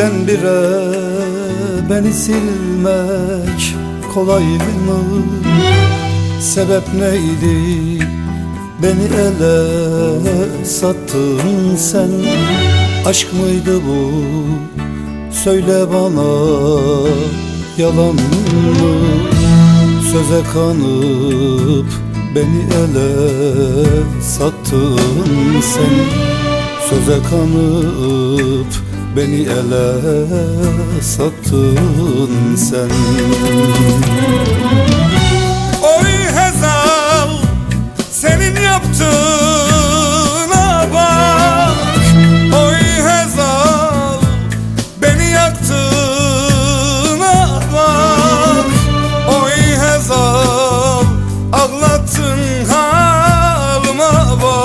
birdenbire beni silmek kolay mı? Sebep neydi? Beni ele sattın sen. Aşk mıydı bu? Söyle bana, yalan mı? Söze kanıp beni ele sattın sen. Söze kanıp beni ele sattın sen. Oy Hazal, senin yaptığına bak. Oy Hazal, beni yaktığına bak. Oy Hazal, ağlattın halıma bak.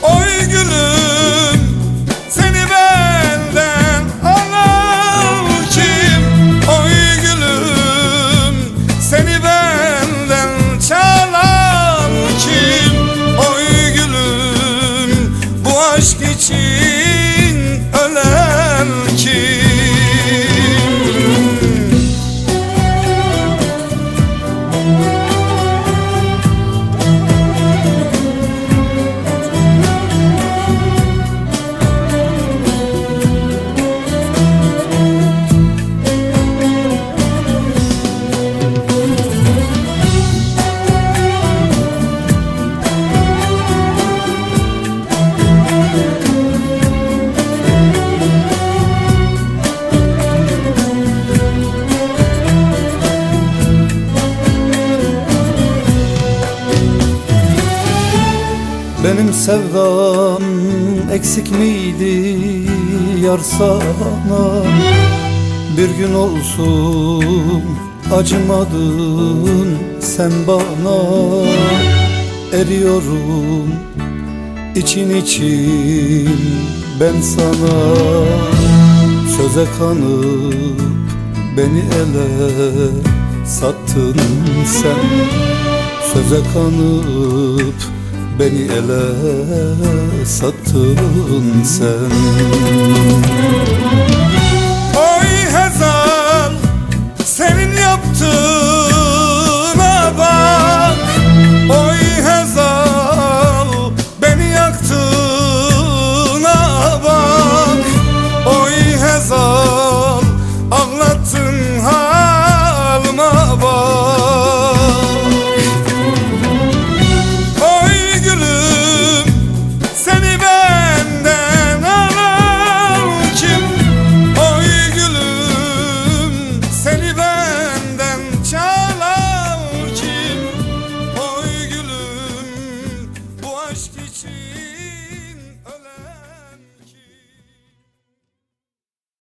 Oy gülüm, seni benden alan kim? Oy gülüm, seni benden çalan kim? Oy gülüm, bu aşk için ölen kim? Benim sevdam eksik miydi yar sana? Bir gün olsun acımadın sen bana. Eriyorum için için ben sana. Söze kanıp beni ele sattın sen. Söze kanıp beni ele sattın sen. Oy Hazal, senin yaptığına bak. Oy Hazal, beni yaktığına bak. Oy Hazal,